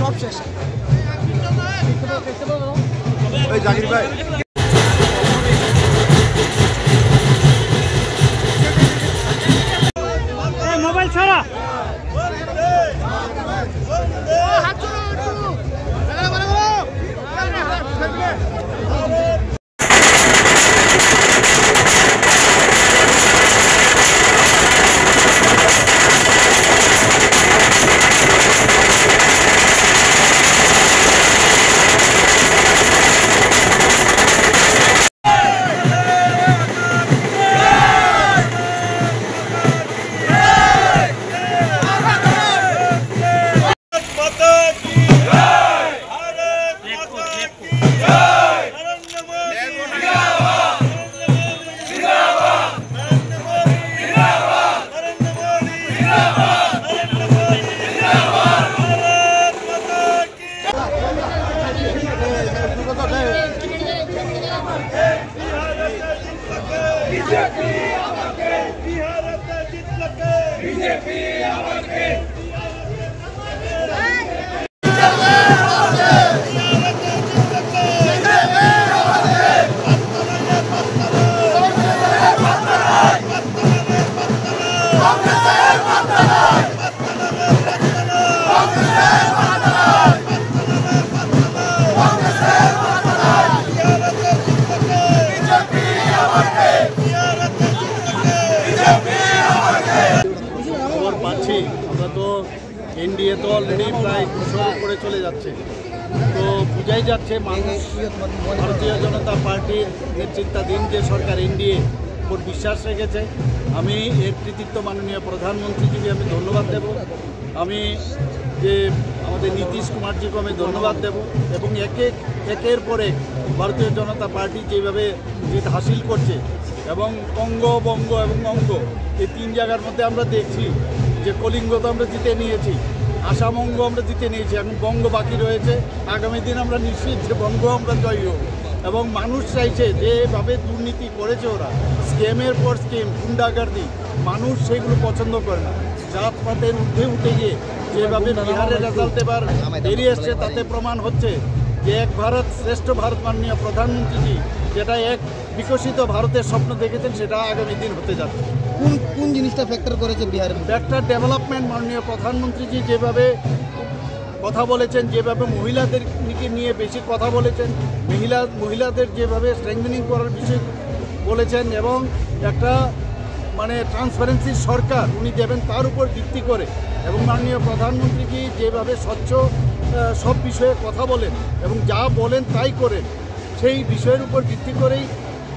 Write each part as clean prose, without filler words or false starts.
সব শেষ জাকির ভাই মোবাইল ছাড়া আমরা তো এনডিএ তো অলরেডি প্রায় 200 উপরে চলে যাচ্ছে, তো বোঝাই যাচ্ছে মানুষ ভারতীয় জনতা পার্টির নেতৃত্বাধীন যে সরকার এনডিএ উপর বিশ্বাস রেখেছে। আমি এর কৃতিত্ব মাননীয় প্রধানমন্ত্রীজিকে আমি ধন্যবাদ দেব, আমি যে আমাদের নীতিশ কুমারজিকে আমি ধন্যবাদ দেব এবং একের পর এক ভারতীয় জনতা পার্টি যেভাবে জিত হাসিল করছে এবং অঙ্গ বঙ্গ এবং অঙ্গ এই 3 জায়গার মধ্যে আমরা দেখছি যে কলিঙ্গ তো আমরা জিতে নিয়েছি, আসাম অঙ্গ আমরা জিতে নিয়েছি, এখন বঙ্গ বাকি রয়েছে। আগামী দিন আমরা নিশ্চিত যে বঙ্গ আমরা জয়ী হব এবং মানুষ চাইছে যেভাবে দুর্নীতি করেছে ওরা, স্কেমের পর স্কেম, গুন্ডাগার্দি, মানুষ সেগুলো পছন্দ করে না। জাতপাতের ঊর্ধ্বে উঠে গিয়ে যেভাবে বিহারের রেজাল্ট এবার বেরিয়ে এসছে তাতে প্রমাণ হচ্ছে যে এক ভারত শ্রেষ্ঠ ভারত মাননীয় প্রধানমন্ত্রীজি যেটা এক বিকশিত ভারতের স্বপ্ন দেখেছেন সেটা আগামী দিন হতে যাচ্ছে। কোন জিনিসটা ফ্যাক্টর করেছে বিহারের? Factor development. মাননীয় প্রধানমন্ত্রীজি যেভাবে কথা বলেছেন, যেভাবে মহিলাদেরকে নিয়ে বেশি কথা বলেছেন, মহিলাদের যেভাবে স্ট্রেংথেনিং করার বিষয় বলেছেন এবং একটা মানে ট্রান্সপারেন্সি সরকার উনি দেবেন তার উপর ভিত্তি করে, এবং মাননীয় প্রধানমন্ত্রীজি যেভাবে স্বচ্ছ সব বিষয়ে কথা বলেন এবং যা বলেন তাই করেন, সেই বিষয়ের উপর ভিত্তি করেই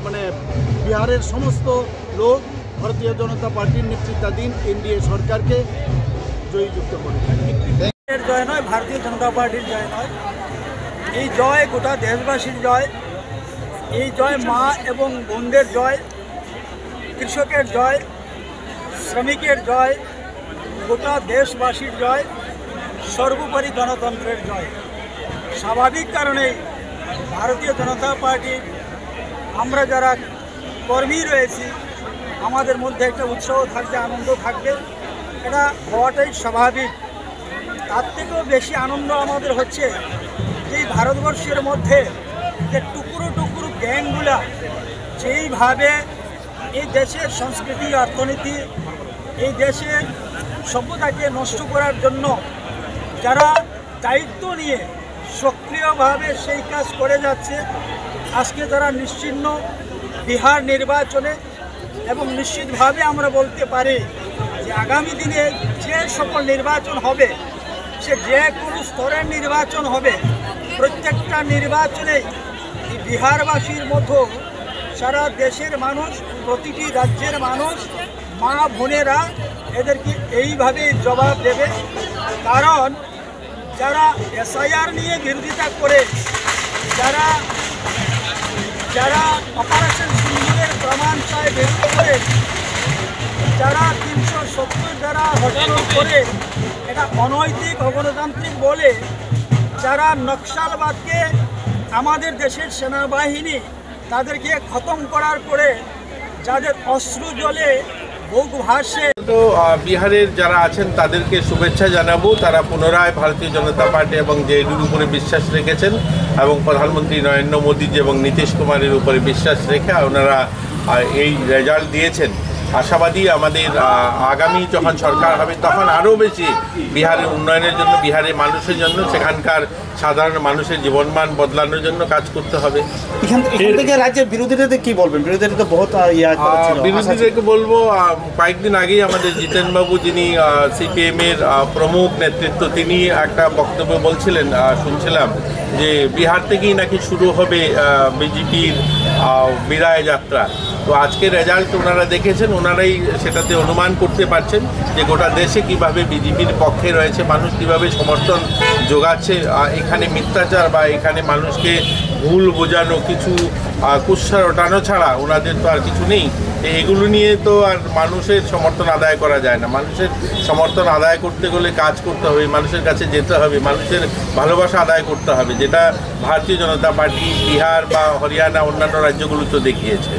মানে বিহারের সমস্ত লোক ভারতীয় জনতা পার্টির নেতৃত্বাধীন এনডিএ সরকারকে জয়যুক্ত করেছে। জয় নয়, ভারতীয় জনতা পার্টির জয় নয়, এই জয় গোটা দেশবাসীর জয়, এই জয় মা এবং বোনদের জয়, কৃষকের জয়, শ্রমিকের জয়, গোটা দেশবাসীর জয়, সর্বোপরি গণতন্ত্রের জয়। স্বাভাবিক কারণেই ভারতীয় জনতা পার্টির আমরা যারা কর্মী রয়েছি আমাদের মধ্যে একটা উৎসাহ থাকবে, আনন্দ থাকবে, এটা হওয়াটাই স্বাভাবিক। তার থেকেও বেশি আনন্দ আমাদের হচ্ছে যে ভারতবর্ষের মধ্যে যে টুকরো টুকরো গ্যাংগুলা যেইভাবে এই দেশের সংস্কৃতি, অর্থনীতি, এই দেশের সভ্যতাকে নষ্ট করার জন্য যারা দায়িত্ব নিয়ে সক্রিয়ভাবে সেই কাজ করে যাচ্ছে, আজকে তারা নিশ্চিহ্ন বিহার নির্বাচনে এবং নিশ্চিতভাবে আমরা বলতে পারি যে আগামী দিনে যে সকল নির্বাচন হবে, সে যে কোনো স্তরের নির্বাচন হবে, প্রত্যেকটা নির্বাচনে বিহারবাসীর মতো সারা দেশের মানুষ, প্রতিটি রাজ্যের মানুষ, মা বোনেরা এদেরকে এইভাবে জবাব দেবে। কারণ যারা এসআইআর নিয়ে বিরোধিতা করে, যারা অপারেশন সিন্দুরের প্রমাণ চায় বিরোধ করে, যারা 370 দ্বারা হট্টগোল করে এটা অনৈতিক অগণতান্ত্রিক বলে, যারা নকশালবাদকে আমাদের দেশের সেনাবাহিনী তাদেরকে খতম করার পরে যাদের অশ্রু জলে বুক ভাসে। তো বিহারের যারা আছেন তাদেরকে শুভেচ্ছা জানাবো। তারা পুনরায় ভারতীয় জনতা পার্টি এবং জেডির উপরে বিশ্বাস রেখেছেন এবং প্রধানমন্ত্রী নরেন্দ্র মোদী এবং নীতিশ কুমারের উপরে বিশ্বাস রেখে ওনারা এই রেজাল্ট দিয়েছেন। আশাবাদী আমাদের আগামী যখন সরকার হবে তখন আরও বেশি বিহারের উন্নয়নের জন্য, বিহারের মানুষের জন্য, সেখানকার সাধারণ মানুষের জীবনমান বদলানোর জন্য কাজ করতে হবে। এখান থেকে রাজ্যের বিরোধীদের কি বলবেন? বিরোধীরা তো বহুত বিরোধীদেরকে বলবো, কয়েকদিন আগেই আমাদের জিতেনবাবু, যিনি সিপিএমের প্রমুখ নেতৃত্ব, তিনি একটা বক্তব্য বলছিলেন, শুনছিলাম যে বিহার থেকেই নাকি শুরু হবে বিজেপির বিদায় যাত্রা। তো আজকের রেজাল্ট ওনারা দেখেছেন, ওনারাই সেটাতে অনুমান করতে পারছেন যে গোটা দেশে কিভাবে বিজেপির পক্ষে রয়েছে মানুষ, কিভাবে সমর্থন যোগাচ্ছে। এখানে মিথ্যাচার বা এখানে মানুষকে ভুল বোঝানো, কিছু কুৎসা রটানো ছাড়া ওনাদের তো আর কিছু নেই। এগুলো নিয়ে তো আর মানুষের সমর্থন আদায় করা যায় না। মানুষের সমর্থন আদায় করতে গেলে কাজ করতে হবে, মানুষের কাছে যেতে হবে, মানুষের ভালোবাসা আদায় করতে হবে, যেটা ভারতীয় জনতা পার্টি বিহার বা হরিয়ানা অন্যান্য রাজ্যগুলো তো দেখিয়েছে।